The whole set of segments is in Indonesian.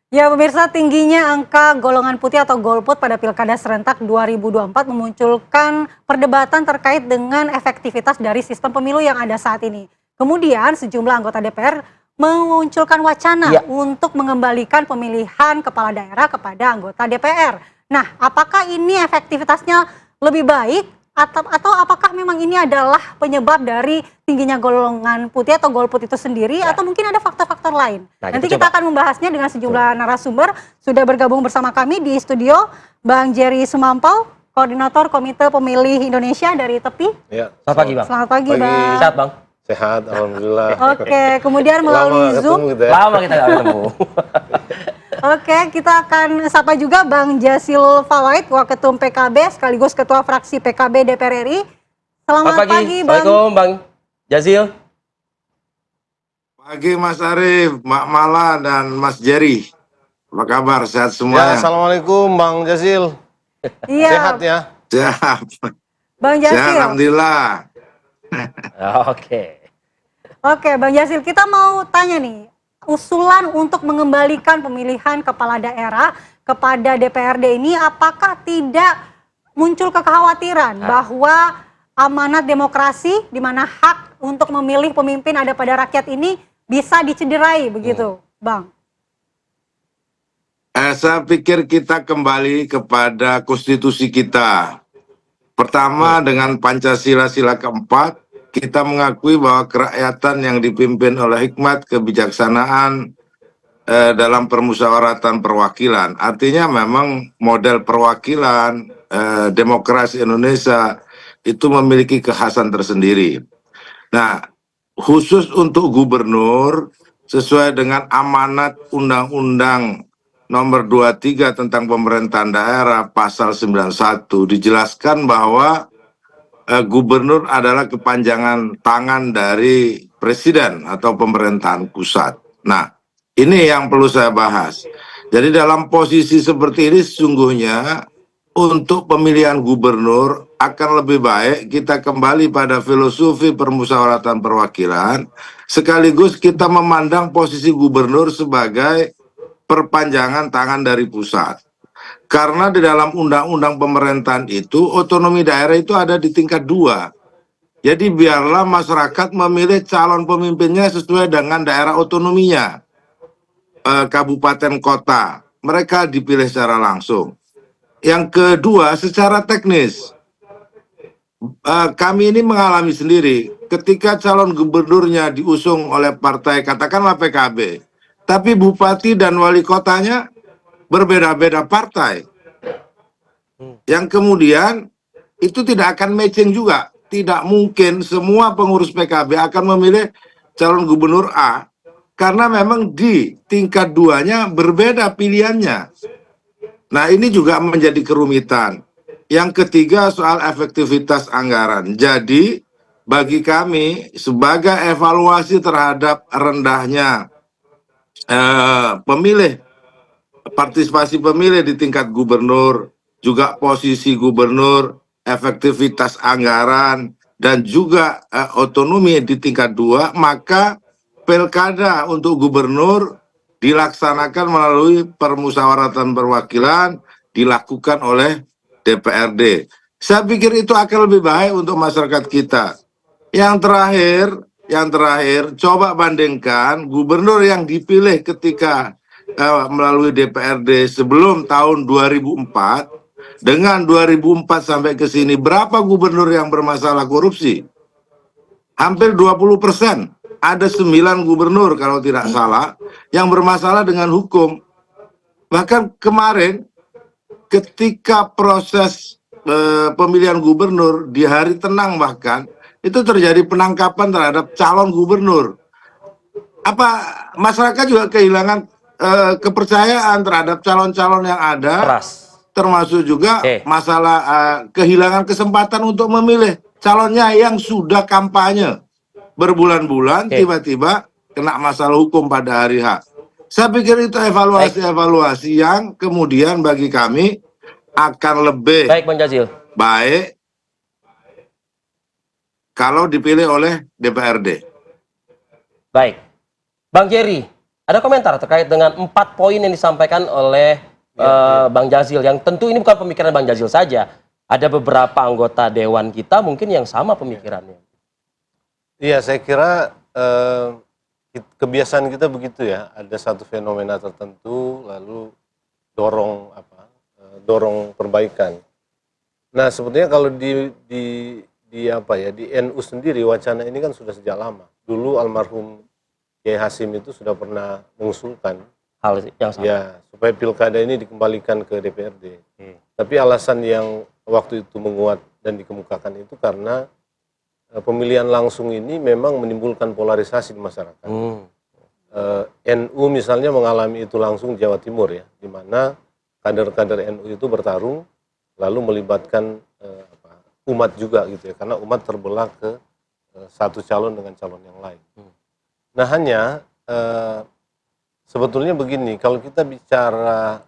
Ya pemirsa, tingginya angka golongan putih atau golput pada Pilkada serentak 2024 memunculkan perdebatan terkait dengan efektivitas dari sistem pemilu yang ada saat ini. Kemudian sejumlah anggota DPR memunculkan wacana Iya. untuk mengembalikan pemilihan kepala daerah kepada anggota DPR. Nah, apakah ini efektivitasnya lebih baik atau apakah memang ini adalah penyebab dari tingginya golongan putih atau golput itu sendiri, Ya. atau mungkin ada faktor-faktor lain? Nah, Nanti kita kita coba. akan membahasnya dengan sejumlah narasumber. Sudah bergabung bersama kami di studio Bang Jerry Sumampau, Koordinator Komite Pemilih Indonesia dari TEPI. Ya, Selamat pagi, Bang. Selamat pagi, Pagi. Bang. Sehat, Bang? sehat, alhamdulillah. Oke, kemudian melalui Lama Zoom. ketemu gitu ya. Lama kita nggak ketemu. Oke, kita akan sapa juga Bang Jasil Fawait, Waketum PKB sekaligus Ketua Fraksi PKB DPR RI. Selamat pagi, Bang. Assalamualaikum, Bang Jazil. Pagi Mas Arief, Mbak Mala, dan Mas Jerry. Apa kabar? Sehat Ya, semuanya? assalamualaikum Bang Jazil. Iya, Sehat ya? Sehat. Bang Sehat, Jasil. alhamdulillah. Oke. Oke, Bang Jasil, kita mau tanya nih, usulan untuk mengembalikan pemilihan kepala daerah kepada DPRD ini apakah tidak muncul kekhawatiran bahwa amanat demokrasi di mana hak untuk memilih pemimpin ada pada rakyat ini bisa dicederai begitu, Bang? Saya pikir kita kembali kepada konstitusi kita. Pertama, dengan Pancasila sila keempat, kita mengakui bahwa kerakyatan yang dipimpin oleh hikmat kebijaksanaan dalam permusyawaratan perwakilan. Artinya memang model perwakilan demokrasi Indonesia itu memiliki kekhasan tersendiri. Nah, khusus untuk gubernur, sesuai dengan amanat Undang-Undang Nomor 23 tentang pemerintahan daerah pasal 91 dijelaskan bahwa gubernur adalah kepanjangan tangan dari presiden atau pemerintahan pusat. Nah, ini yang perlu saya bahas. Jadi dalam posisi seperti ini sesungguhnya untuk pemilihan gubernur akan lebih baik kita kembali pada filosofi permusyawaratan perwakilan, sekaligus kita memandang posisi gubernur sebagai perpanjangan tangan dari pusat. Karena di dalam undang-undang pemerintahan itu, otonomi daerah itu ada di tingkat 2. Jadi biarlah masyarakat memilih calon pemimpinnya sesuai dengan daerah otonominya. Kabupaten kota, mereka dipilih secara langsung. Yang kedua, secara teknis, kami ini mengalami sendiri ketika calon gubernurnya diusung oleh partai, katakanlah PKB, tapi bupati dan wali kotanya berbeda-beda partai. Yang kemudian itu tidak akan matching juga. Tidak mungkin semua pengurus PKB akan memilih calon gubernur A, karena memang di tingkat 2-nya berbeda pilihannya. Nah, ini juga menjadi kerumitan. Yang ketiga, soal efektivitas anggaran. Jadi, bagi kami sebagai evaluasi terhadap rendahnya partisipasi pemilih di tingkat gubernur, juga posisi gubernur, efektivitas anggaran, dan juga otonomi di tingkat 2, maka pilkada untuk gubernur dilaksanakan melalui permusyawaratan perwakilan dilakukan oleh DPRD. Saya pikir itu akan lebih baik untuk masyarakat kita. Yang terakhir, coba bandingkan gubernur yang dipilih ketika melalui DPRD sebelum tahun 2004 dengan 2004 sampai ke sini. Berapa gubernur yang bermasalah korupsi? Hampir 20%. Ada 9 gubernur kalau tidak salah yang bermasalah dengan hukum. Bahkan kemarin ketika proses pemilihan gubernur di hari tenang bahkan itu terjadi penangkapan terhadap calon gubernur. Apa masyarakat juga kehilangan kepercayaan terhadap calon-calon yang ada, Keras. termasuk juga masalah kehilangan kesempatan untuk memilih calonnya yang sudah kampanye berbulan-bulan, tiba-tiba kena masalah hukum pada hari H. Saya pikir itu evaluasi-evaluasi yang kemudian bagi kami akan lebih Baik, Bang Jazil. baik kalau dipilih oleh DPRD. Baik. Bang Jerry, Ada komentar terkait dengan 4 poin yang disampaikan oleh Bang Jazil, yang tentu ini bukan pemikiran Bang Jazil saja. Ada beberapa anggota dewan kita mungkin yang sama pemikirannya. Iya, saya kira kebiasaan kita begitu ya. Ada satu fenomena tertentu, lalu dorong perbaikan. Nah, sebetulnya kalau di NU sendiri wacana ini kan sudah sejak lama. Dulu almarhum Kiai Hasim itu sudah pernah mengusulkan Hal yang sama. ya supaya pilkada ini dikembalikan ke DPRD. Tapi alasan yang waktu itu menguat dan dikemukakan itu karena pemilihan langsung ini memang menimbulkan polarisasi di masyarakat. NU misalnya mengalami itu langsung di Jawa Timur ya, di mana kader-kader NU itu bertarung lalu melibatkan umat juga gitu ya, karena umat terbelah ke satu calon dengan calon yang lain. Nah hanya sebetulnya begini, kalau kita bicara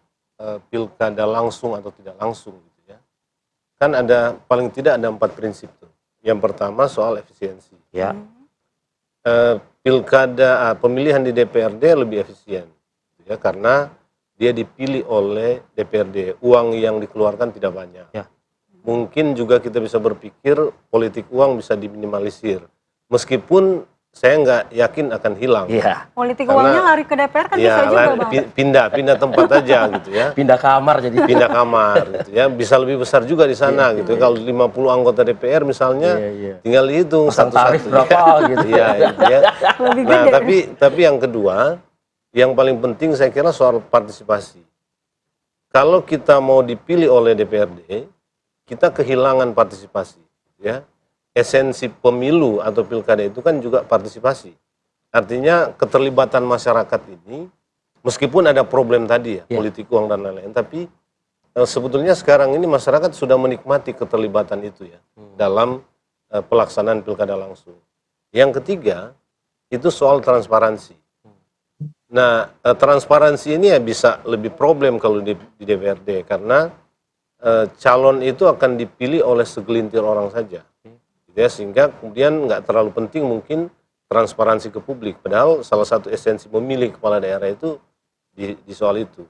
pilkada langsung atau tidak langsung gitu ya, kan ada paling tidak ada 4 prinsip tuh. Yang pertama soal efisiensi. Ya. Pemilihan di DPRD lebih efisien gitu ya, karena dia dipilih oleh DPRD, uang yang dikeluarkan tidak banyak. Ya. Mungkin juga kita bisa berpikir politik uang bisa diminimalisir, meskipun saya nggak yakin akan hilang. Iya. Politik Karena- uangnya lari ke DPR kan bisa juga, Bang. pindah tempat aja gitu ya. Pindah kamar jadi. Pindah kamar gitu ya, bisa lebih besar juga di sana gitu. Kalau 50 anggota DPR misalnya, Iya. tinggal dihitung Pasang tarif satu-satu. berapa gitu. Iya, gitu ya. Lebih Nah, gede. tapi yang kedua, yang paling penting saya kira soal partisipasi. Kalau kita mau dipilih oleh DPRD, kita kehilangan partisipasi, ya. Esensi pemilu atau pilkada itu kan juga partisipasi. Artinya keterlibatan masyarakat ini, meskipun ada problem tadi ya, politik uang dan lain-lain, tapi sebetulnya sekarang ini masyarakat sudah menikmati keterlibatan itu ya dalam pelaksanaan pilkada langsung. Yang ketiga itu soal transparansi. Nah, transparansi ini ya bisa lebih problem kalau di DPRD karena calon itu akan dipilih oleh segelintir orang saja, gitu ya, sehingga kemudian nggak terlalu penting mungkin transparansi ke publik. Padahal salah satu esensi memilih kepala daerah itu di soal itu.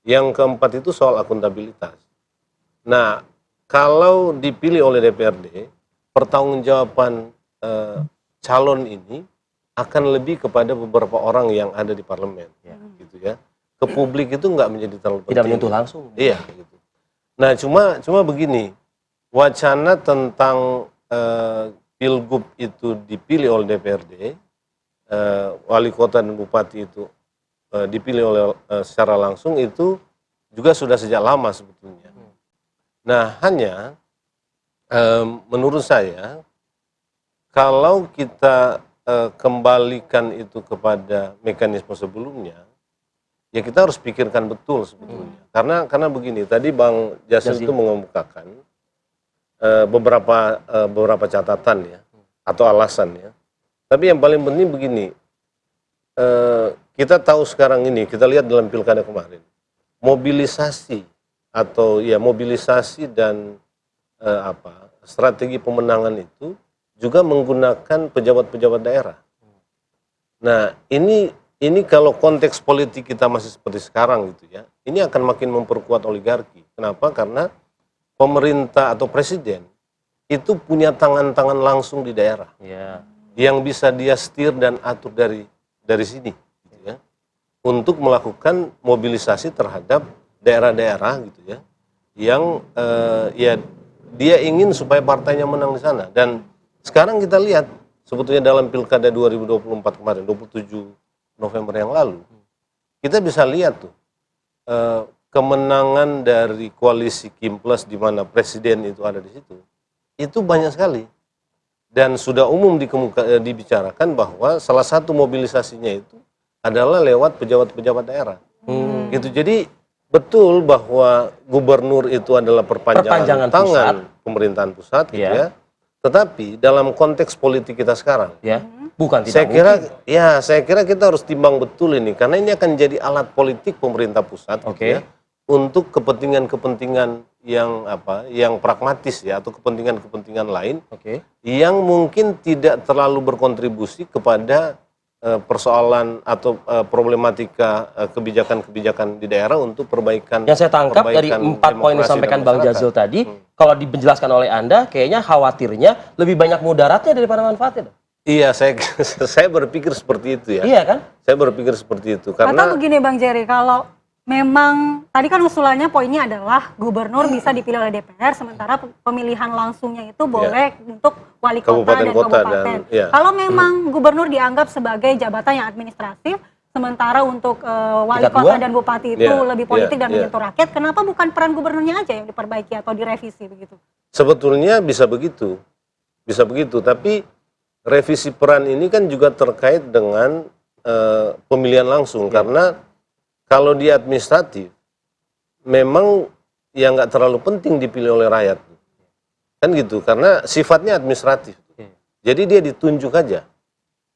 Yang keempat itu soal akuntabilitas. Nah, kalau dipilih oleh DPRD, pertanggungjawaban calon ini akan lebih kepada beberapa orang yang ada di parlemen, gitu ya. Ke publik itu nggak menjadi terlalu penting. Tidak menyentuh langsung. Iya, gitu. Nah, cuma begini, wacana tentang pilgub itu dipilih oleh DPRD, wali kota dan bupati itu dipilih oleh secara langsung itu juga sudah sejak lama sebetulnya. Nah, hanya menurut saya kalau kita kembalikan itu kepada mekanisme sebelumnya, ya kita harus pikirkan betul sebetulnya. Karena begini, tadi Bang Jasil itu mengemukakan beberapa catatan ya atau alasan ya. Tapi yang paling penting begini, kita tahu sekarang ini, kita lihat dalam pilkada kemarin, mobilisasi dan strategi pemenangan itu juga menggunakan pejabat-pejabat daerah. Nah, ini kalau konteks politik kita masih seperti sekarang gitu ya, ini akan makin memperkuat oligarki. Kenapa? Karena pemerintah atau presiden itu punya tangan-tangan langsung di daerah, yang bisa dia setir dan atur dari sini, gitu ya, untuk melakukan mobilisasi terhadap daerah-daerah gitu ya, yang ya dia ingin supaya partainya menang di sana. Dan sekarang kita lihat sebetulnya dalam pilkada 2024 kemarin, 27 November yang lalu, kita bisa lihat tuh kemenangan dari koalisi Kim Plus di mana presiden itu ada di situ, itu banyak sekali. Dan sudah umum dibicarakan bahwa salah satu mobilisasinya itu adalah lewat pejabat-pejabat daerah. Gitu. Jadi betul bahwa gubernur itu adalah perpanjangan tangan pemerintahan pusat, gitu ya. Tetapi dalam konteks politik kita sekarang, bukan tidak saya kira kita harus timbang betul ini, karena ini akan jadi alat politik pemerintah pusat, gitu ya, untuk kepentingan-kepentingan yang pragmatis ya, atau kepentingan-kepentingan lain yang mungkin tidak terlalu berkontribusi kepada persoalan atau problematika kebijakan-kebijakan di daerah untuk perbaikan. Yang saya tangkap dari 4 poin yang disampaikan Bang Jazil tadi, kalau dijelaskan oleh Anda, kayaknya khawatirnya lebih banyak mudaratnya daripada manfaatnya. Iya, saya berpikir seperti itu ya. Iya kan? Saya berpikir seperti itu Atau karena begini Bang Jerry, kalau memang tadi kan usulannya poinnya adalah gubernur bisa dipilih oleh DPR, sementara pemilihan langsungnya itu boleh untuk wali kota Kabupaten dan kota kabupaten. dan, ya. Kalau memang gubernur dianggap sebagai jabatan yang administratif, sementara untuk wali Tingkat kota dua? dan bupati itu Ya, lebih politik ya, dan ya. menyentuh rakyat, kenapa bukan peran gubernurnya aja yang diperbaiki atau direvisi begitu? sebetulnya bisa begitu, tapi revisi peran ini kan juga terkait dengan pemilihan langsung, karena kalau di administratif memang yang nggak terlalu penting dipilih oleh rakyat, kan gitu, karena sifatnya administratif. Jadi dia ditunjuk aja,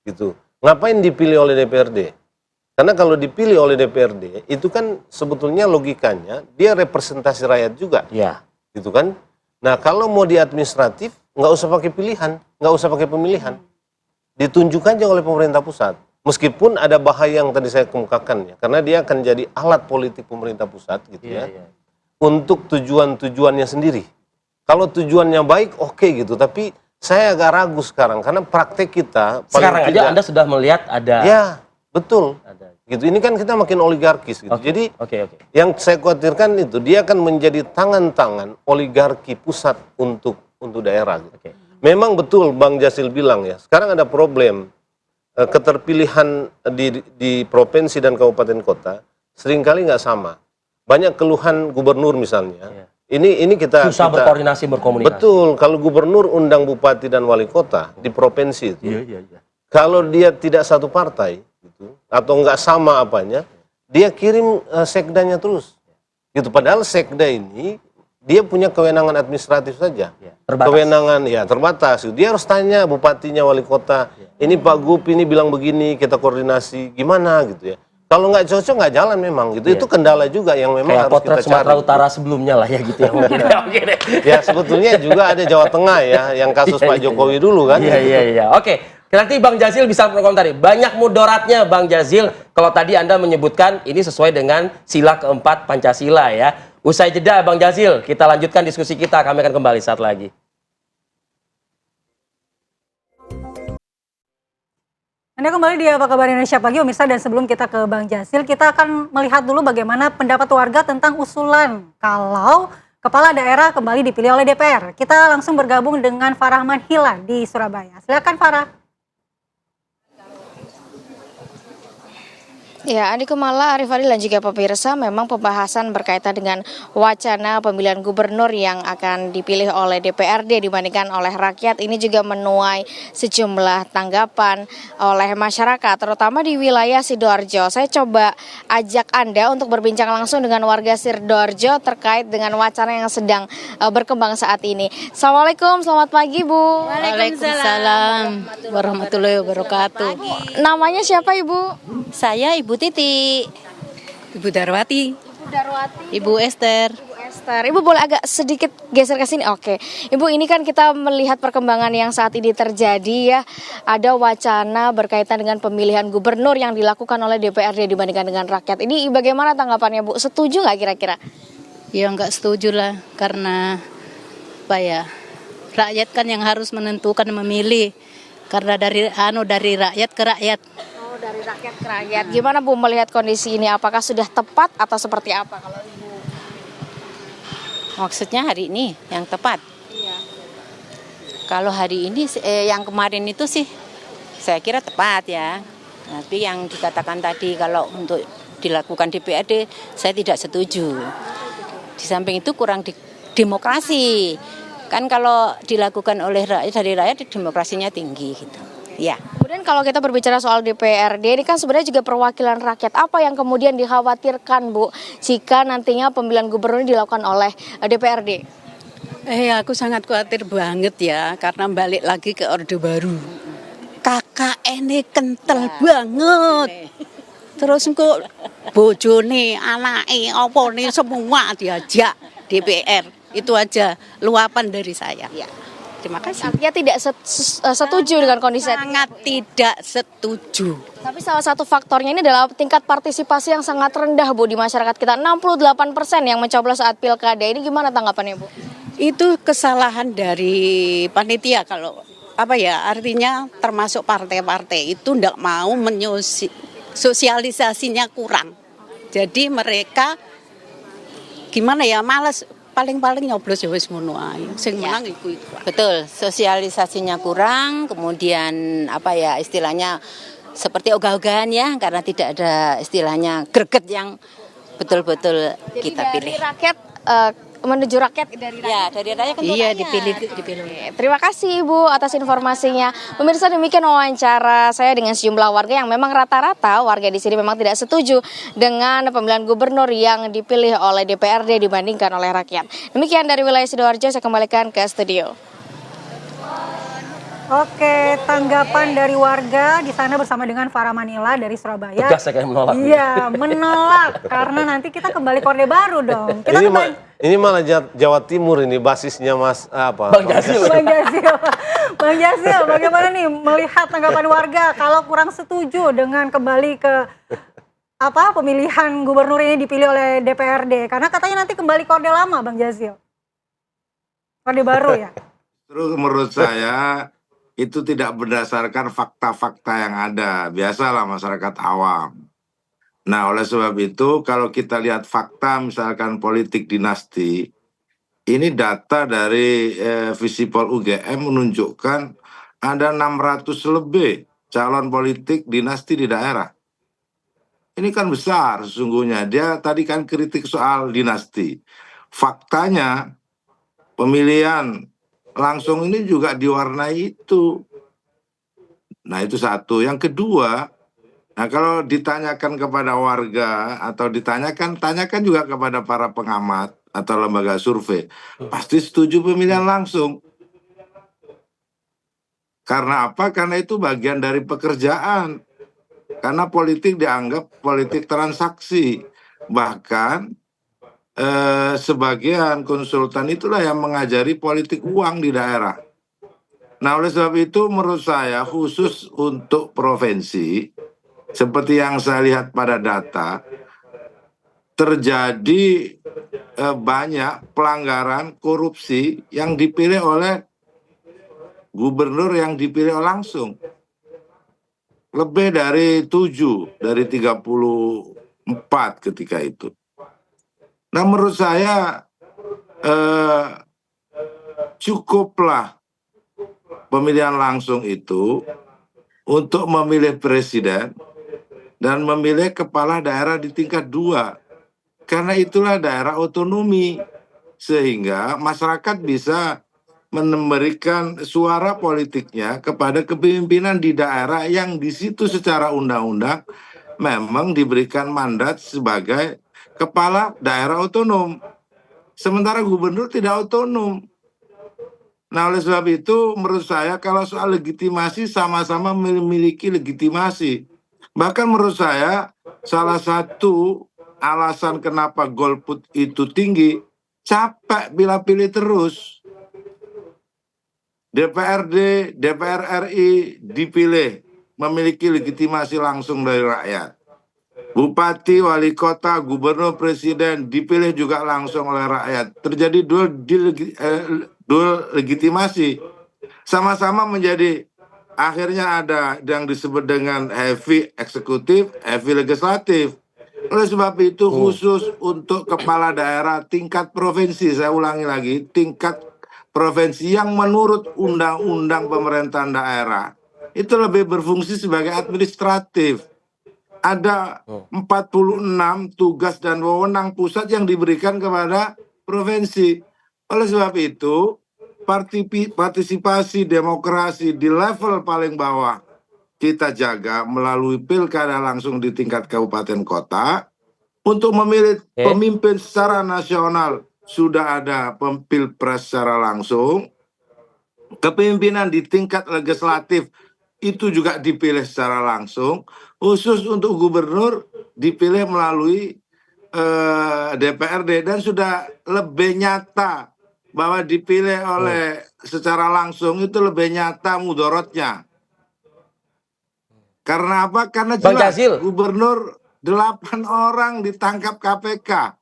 gitu. Ngapain dipilih oleh DPRD? Karena kalau dipilih oleh DPRD itu kan sebetulnya logikanya dia representasi rakyat juga, Iya. gitu kan. Nah kalau mau di administratif nggak usah pakai pilihan, nggak usah pakai pemilihan, ditunjuk aja oleh pemerintah pusat. Meskipun ada bahaya yang tadi saya kemukakan ya, karena dia akan jadi alat politik pemerintah pusat gitu ya, untuk tujuan-tujuannya sendiri. Kalau tujuannya baik, oke gitu, tapi saya agak ragu sekarang karena praktek kita paling Sekarang aja tidak- Anda sudah melihat ada. ya betul, Ada. gitu. Ini kan kita makin oligarkis gitu. Oke, Jadi oke. yang saya khawatirkan itu dia akan menjadi tangan-tangan oligarki pusat untuk daerah. Gitu. Oke. Memang betul Bang Jasil bilang ya, sekarang ada problem keterpilihan di provinsi dan kabupaten kota seringkali nggak sama. Banyak keluhan gubernur misalnya. Iya. Ini kita Susah berkoordinasi, berkomunikasi. betul, kalau gubernur undang bupati dan wali kota di provinsi itu, Iya. kalau dia tidak satu partai gitu, atau nggak sama apanya, dia kirim sekdanya terus. Gitu. Padahal sekda ini dia punya kewenangan administratif saja. Iya, terbatas. Kewenangan ya terbatas. Dia harus tanya bupatinya, wali kota, ini Pak Gup ini bilang begini, kita koordinasi gimana gitu ya. Kalau nggak cocok nggak jalan memang gitu. Iya. Itu kendala juga yang memang Kayak harus potret kita Sumatera cari. Utara sebelumnya lah ya gitu ya mungkin. Oke deh. Ya sebetulnya juga ada Jawa Tengah ya, yang kasus Pak Jokowi dulu kan. Iya. Oke, nanti Bang Jazil bisa berkomentari. Banyak mudaratnya Bang Jazil. Kalau tadi Anda menyebutkan ini sesuai dengan sila keempat Pancasila ya. Usai jeda Bang Jazil, kita lanjutkan diskusi kita. Kami akan kembali saat lagi. Anda kembali di Apa Kabar Indonesia Pagi, pemirsa, dan sebelum kita ke Bang Jasil, kita akan melihat dulu bagaimana pendapat warga tentang usulan kalau kepala daerah kembali dipilih oleh DPR. Kita langsung bergabung dengan Farahman Hilal di Surabaya. Silakan Farah. Ya, Andi Kumala, Arif Fadil dan juga pemirsa, memang pembahasan berkaitan dengan wacana pemilihan gubernur yang akan dipilih oleh DPRD dibandingkan oleh rakyat ini juga menuai sejumlah tanggapan oleh masyarakat, terutama di wilayah Sidoarjo. Saya coba ajak Anda untuk berbincang langsung dengan warga Sidoarjo terkait dengan wacana yang sedang berkembang saat ini. Assalamualaikum, selamat pagi Bu. Waalaikumsalam warahmatullahi wabarakatuh. Namanya siapa Ibu? Saya Ibu Titi, Ibu Darwati, Ibu Esther. Esther, Ibu boleh agak sedikit geser ke sini? Oke, Ibu, ini kan kita melihat perkembangan yang saat ini terjadi ya. Ada wacana berkaitan dengan pemilihan gubernur yang dilakukan oleh DPRD dibandingkan dengan rakyat. Ini bagaimana tanggapannya Bu? Setuju nggak kira-kira? Ya nggak setuju lah, karena apa ya, rakyat kan yang harus menentukan memilih. Karena dari rakyat ke rakyat. Oh, dari rakyat ke rakyat. Gimana Bu melihat kondisi ini? Apakah sudah tepat atau seperti apa kalau Ibu? Maksudnya hari ini yang tepat. Iya. Kalau hari ini yang kemarin itu sih saya kira tepat ya. Tapi yang dikatakan tadi kalau untuk dilakukan DPRD saya tidak setuju. Di samping itu kurang demokrasi. Kan kalau dilakukan oleh rakyat dari rakyat demokrasinya tinggi gitu. Ya. Kemudian kalau kita berbicara soal DPRD ini kan sebenarnya juga perwakilan rakyat. Apa yang kemudian dikhawatirkan Bu jika nantinya pemilihan gubernur dilakukan oleh DPRD? Aku sangat khawatir banget ya, karena balik lagi ke Orde Baru. KKN ini kental banget. Terus kok bojone, anake, apa nih semua diajak DPR. Itu aja luapan dari saya. Ya. Terima kasih. Artinya tidak setuju dengan kondisi saat ini. Sangat tidak setuju. Tapi salah satu faktornya ini adalah tingkat partisipasi yang sangat rendah, Bu, di masyarakat kita. 68% yang mencoblos saat pilkada. Ini gimana tanggapannya, Bu? Itu kesalahan dari panitia kalau artinya termasuk partai-partai itu tidak mau sosialisasinya kurang. Jadi mereka gimana ya, malas, paling-paling nyoblos ya wis ngono ae. Sing menang iku. Betul, sosialisasinya kurang, kemudian istilahnya seperti ogah-ogahan ya, karena tidak ada istilahnya greget yang betul-betul kita pilih. Dari rakyat menuju rakyat dari rakyat. Ya, dari rakyat kan Iya, dipilih. Terima kasih Ibu atas informasinya. Pemirsa, demikian wawancara saya dengan sejumlah warga yang memang rata-rata warga di sini memang tidak setuju dengan pemilihan gubernur yang dipilih oleh DPRD dibandingkan oleh rakyat. Demikian dari wilayah Sidoarjo, saya kembalikan ke studio. Oke, tanggapan dari warga di sana bersama dengan Farah Manila dari Surabaya. Tegas ya kayak menolak. Iya, menolak karena nanti kita kembali ke Orde Baru dong. Kita Ini malah Jawa Timur ini basisnya Bang Jazil. Bang Jazil, bagaimana nih melihat tanggapan warga kalau kurang setuju dengan kembali ke pemilihan gubernur ini dipilih oleh DPRD? Karena katanya nanti kembali ke Orde Lama, Bang Jazil. Orde Baru ya. Terus menurut saya itu tidak berdasarkan fakta-fakta yang ada. Biasalah masyarakat awam. Nah, oleh sebab itu kalau kita lihat fakta misalkan politik dinasti, ini data dari Visipol UGM menunjukkan ada 600 lebih calon politik dinasti di daerah. Ini kan besar sesungguhnya. Dia tadi kan kritik soal dinasti. Faktanya pemilihan langsung ini juga diwarnai itu. Nah, itu satu. Yang kedua, nah kalau ditanyakan kepada warga atau tanyakan juga kepada para pengamat atau lembaga survei, pasti setuju pemilihan langsung. Karena apa? Karena itu bagian dari pekerjaan. Karena politik dianggap politik transaksi. Bahkan sebagian konsultan itulah yang mengajari politik uang di daerah. Nah, oleh sebab itu menurut saya khusus untuk provinsi, seperti yang saya lihat pada data, terjadi banyak pelanggaran korupsi yang dipilih oleh gubernur yang dipilih langsung. Lebih dari 7 dari 34 ketika itu. Nah, menurut saya cukuplah pemilihan langsung itu untuk memilih presiden dan memilih kepala daerah di tingkat 2. Karena itulah daerah otonomi. Sehingga masyarakat bisa memberikan suara politiknya kepada kepemimpinan di daerah yang di situ secara undang-undang memang diberikan mandat sebagai kepala daerah otonom. Sementara gubernur tidak otonom. Nah, oleh sebab itu menurut saya kalau soal legitimasi sama-sama memiliki legitimasi. Bahkan menurut saya salah satu alasan kenapa golput itu tinggi, capek bila pilih terus. DPRD, DPR RI dipilih memiliki legitimasi langsung dari rakyat. Bupati, wali kota, gubernur, presiden dipilih juga langsung oleh rakyat. Terjadi dual legitimasi. Sama-sama menjadi, akhirnya ada yang disebut dengan heavy eksekutif, heavy legislatif. Oleh sebab itu khusus untuk kepala daerah tingkat provinsi, saya ulangi lagi, tingkat provinsi yang menurut undang-undang pemerintahan daerah itu lebih berfungsi sebagai administratif. Ada 46 tugas dan wewenang pusat yang diberikan kepada provinsi. Oleh sebab itu, partisipasi demokrasi di level paling bawah kita jaga melalui pilkada langsung di tingkat kabupaten kota. Untuk memilih pemimpin secara nasional sudah ada pilpres secara langsung. Kepemimpinan di tingkat legislatif itu juga dipilih secara langsung. Khusus untuk gubernur dipilih melalui DPRD dan sudah lebih nyata bahwa dipilih oleh secara langsung itu lebih nyata mudorotnya. Karena apa? Karena Bang jelas Jazil. gubernur 8 orang ditangkap KPK.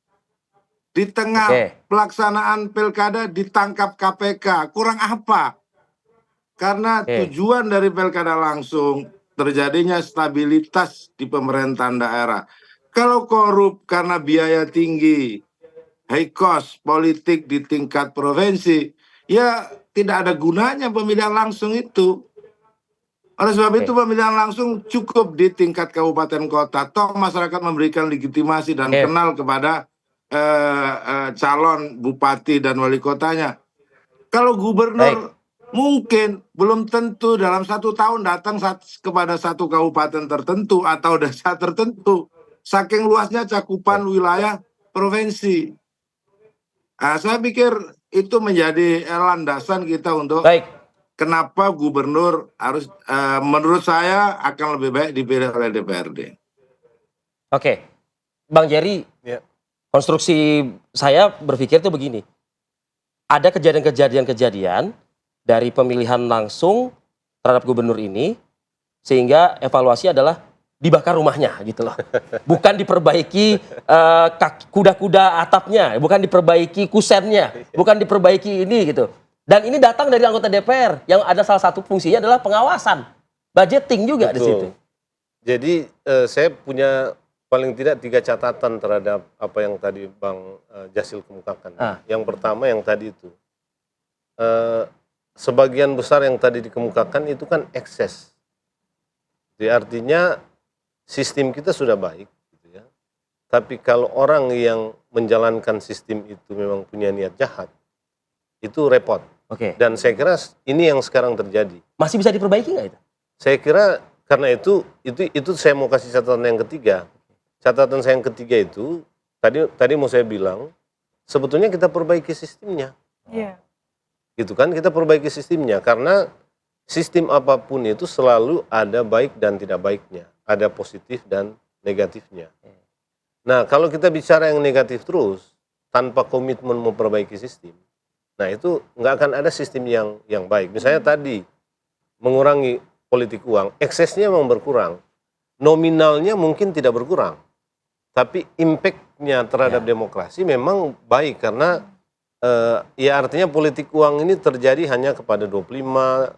Di tengah Oke. pelaksanaan pilkada ditangkap KPK. Kurang apa? Karena Oke. tujuan dari pilkada langsung terjadinya stabilitas di pemerintahan daerah. Kalau korup karena biaya tinggi, high cost politik di tingkat provinsi, ya tidak ada gunanya pemilihan langsung itu. Oleh sebab itu pemilihan langsung cukup di tingkat kabupaten kota. Toh masyarakat memberikan legitimasi dan Oke. kenal kepada calon bupati dan wali kotanya. Kalau gubernur mungkin belum tentu dalam 1 tahun datang kepada satu kabupaten tertentu atau desa tertentu. Saking luasnya cakupan wilayah provinsi. Saya pikir itu menjadi landasan kita untuk kenapa gubernur harus, menurut saya akan lebih baik dipilih oleh DPRD. Oke, Bang Jerry, konstruksi saya berpikir tuh begini. Ada kejadian-kejadian dari pemilihan langsung terhadap gubernur ini, sehingga evaluasi adalah dibakar rumahnya gitu loh. Bukan diperbaiki kuda-kuda atapnya, bukan diperbaiki kusennya, bukan diperbaiki ini gitu. Dan ini datang dari anggota DPR yang ada salah satu fungsinya adalah pengawasan, budgeting juga di situ. Jadi saya punya paling tidak 3 catatan terhadap apa yang tadi Bang Jazil kemukakan. Yang pertama yang tadi itu, sebagian besar yang tadi dikemukakan itu kan ekses. Jadi artinya sistem kita sudah baik, gitu ya. Tapi kalau orang yang menjalankan sistem itu memang punya niat jahat, itu repot. Dan saya kira ini yang sekarang terjadi. Masih bisa diperbaiki nggak itu? Saya kira karena itu saya mau kasih catatan yang ketiga. Catatan saya yang ketiga itu tadi mau saya bilang sebetulnya kita perbaiki sistemnya. Gitu kan, kita perbaiki sistemnya karena sistem apapun itu selalu ada baik dan tidak baiknya, ada positif dan negatifnya. Nah, kalau kita bicara yang negatif terus tanpa komitmen memperbaiki sistem, nah itu nggak akan ada sistem yang baik. Misalnya tadi mengurangi politik uang, eksesnya memang berkurang, nominalnya mungkin tidak berkurang, tapi impact-nya terhadap demokrasi memang baik karena ya artinya politik uang ini terjadi hanya kepada 25,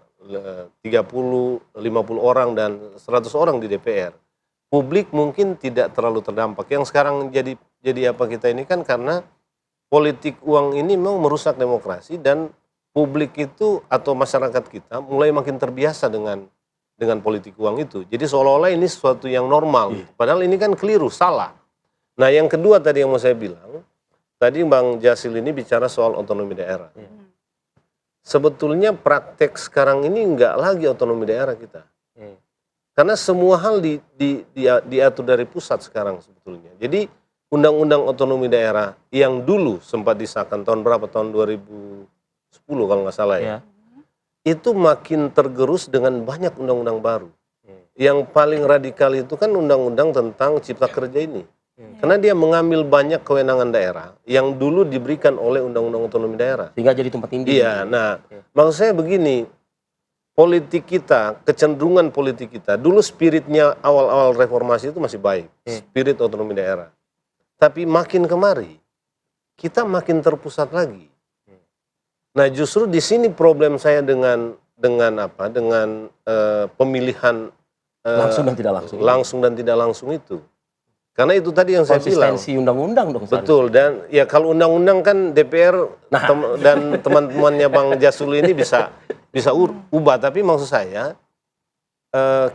30, 50 orang dan 100 orang di DPR. Publik mungkin tidak terlalu terdampak. Yang sekarang jadi apa kita ini kan karena politik uang ini memang merusak demokrasi dan publik itu atau masyarakat kita mulai makin terbiasa dengan politik uang itu. Jadi seolah-olah ini sesuatu yang normal. Padahal ini kan keliru, salah. Nah yang kedua tadi yang mau saya bilang, tadi Bang Jazil ini bicara soal otonomi daerah. Sebetulnya praktek sekarang ini enggak lagi otonomi daerah kita. Karena semua hal diatur dari pusat sekarang sebetulnya. Jadi undang-undang otonomi daerah yang dulu sempat disahkan tahun berapa? Tahun 2010 kalau nggak salah ya. Itu makin tergerus dengan banyak undang-undang baru. Yang paling radikal itu kan undang-undang tentang cipta kerja ini. Karena dia mengambil banyak kewenangan daerah yang dulu diberikan oleh undang-undang otonomi daerah. Sehingga jadi tempat tindih. Iya, nah maksud saya begini, politik kita, kecenderungan politik kita, dulu spiritnya awal-awal reformasi itu masih baik, spirit otonomi daerah. Tapi makin kemari, kita makin terpusat lagi. Nah justru di sini problem saya dengan pemilihan langsung dan tidak langsung. Langsung dan tidak langsung itu. Karena itu tadi yang saya bilang. Konsistensi undang-undang dong. Betul, dan ya kalau undang-undang kan DPR dan teman-temannya Bang Jazil ini bisa ubah. Tapi maksud saya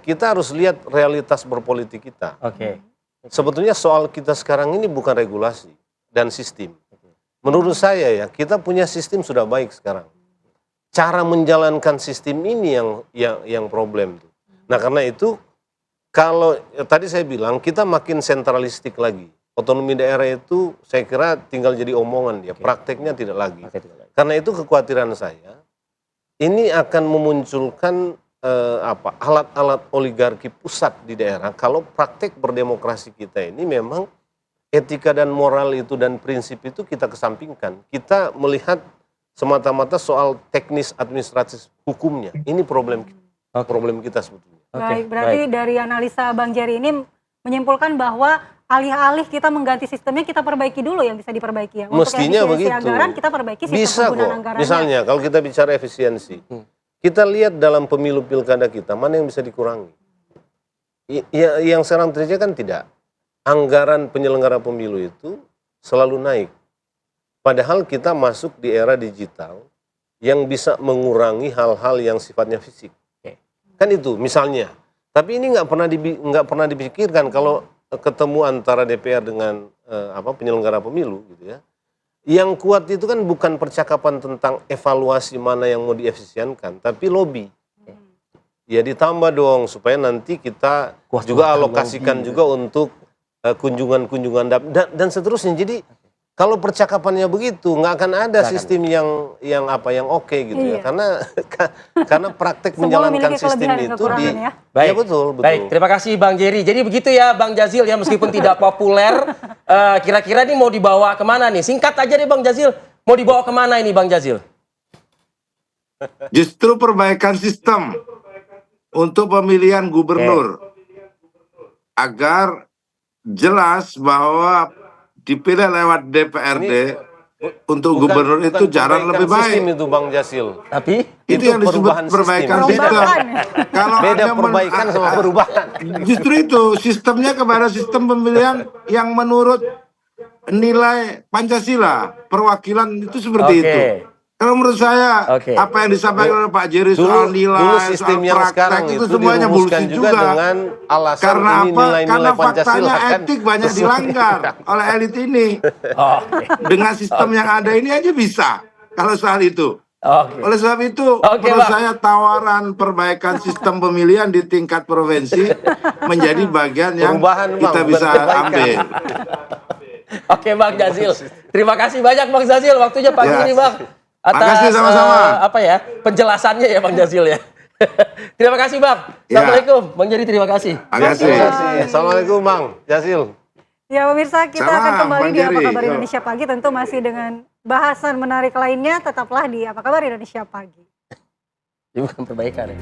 kita harus lihat realitas berpolitik kita. Sebetulnya soal kita sekarang ini bukan regulasi dan sistem. Menurut saya ya, kita punya sistem sudah baik sekarang. Cara menjalankan sistem ini yang problem. Nah karena itu, kalau tadi saya bilang kita makin sentralistik lagi. Otonomi daerah itu saya kira tinggal jadi omongan dia, prakteknya tidak lagi. Karena itu kekhawatiran saya, ini akan memunculkan alat-alat oligarki pusat di daerah kalau praktek berdemokrasi kita ini memang etika dan moral itu dan prinsip itu kita kesampingkan. Kita melihat semata-mata soal teknis administratif hukumnya. Ini problem kita sebetulnya. Baik, berarti dari analisa Bang Jerry ini menyimpulkan bahwa alih-alih kita mengganti sistemnya, kita perbaiki dulu yang bisa diperbaiki ya. Mestinya Untuk efisiensi begitu. anggaran kita perbaiki sistem Bisa penggunaan kok. anggarannya. Misalnya kalau kita bicara efisiensi, kita lihat dalam pemilu pilkada kita mana yang bisa dikurangi. Yang sekarang terjadi kan tidak. Anggaran penyelenggara pemilu itu selalu naik. Padahal kita masuk di era digital yang bisa mengurangi hal-hal yang sifatnya fisik. Kan itu misalnya. Tapi ini nggak pernah dipikirkan kalau ketemu antara DPR dengan penyelenggara pemilu gitu ya. Yang kuat itu kan bukan percakapan tentang evaluasi mana yang mau diefisienkan, tapi lobby. Ya ditambah dong supaya nanti kita juga alokasikan juga untuk kunjungan-kunjungan dan seterusnya. Jadi kalau percakapannya begitu nggak akan ada sistem yang oke gitu ya. Karena praktek menjalankan sistem itu ya. Baik. Ya betul. Baik, terima kasih Bang Jerry. Jadi begitu ya Bang Jazil ya, meskipun tidak populer, kira-kira ini mau dibawa kemana nih? Singkat aja deh Bang Jazil, mau dibawa kemana ini Bang Jazil? Justru perbaikan sistem untuk pemilihan gubernur agar jelas bahwa dipilih lewat DPRD untuk gubernur itu jalan lebih baik. Sistem itu Bang Jasil. Tapi Itu yang disebut perbaikan sistem. Kalau Beda Anda perbaikan sama perubahan. Justru itu sistemnya kepada sistem pemilihan yang menurut nilai Pancasila, perwakilan itu seperti Oke. itu. Kalau menurut saya Oke. apa yang disampaikan oleh Pak Jerry soal nilai, dulu sistem soal yang praktek sekarang itu itu semuanya dirumuskan bullshit juga dengan alasan Karena ini apa? nilai-nilai Karena Pancasila faktanya kan. etik banyak dilanggar oleh elit ini. Oke. Dengan sistem yang ada ini aja bisa kalau soal itu. Oke. Oleh sebab itu, Oke, menurut Bang. saya tawaran perbaikan sistem pemilihan di tingkat provinsi menjadi bagian yang Perubahan, Bang, kita bukan bisa perbaikan. ambil. Oke Bang Jazil. Terima kasih banyak Bang Jazil, waktunya pagi Ya. ini Bang. Atas Makasih sama-sama. penjelasannya ya Bang Jazil ya. Terima kasih Bang. Ya. Assalamualaikum Bang Jerry, terima kasih. Makasih. Terima kasih. Assalamualaikum Bang Jasil. Ya pemirsa, kita Sama, akan kembali Bang di Apa Jerry. Kabar Yo. Indonesia Pagi, tentu masih dengan bahasan menarik lainnya. Tetaplah di Apa Kabar Indonesia Pagi. Ini bukan perbaikan ya.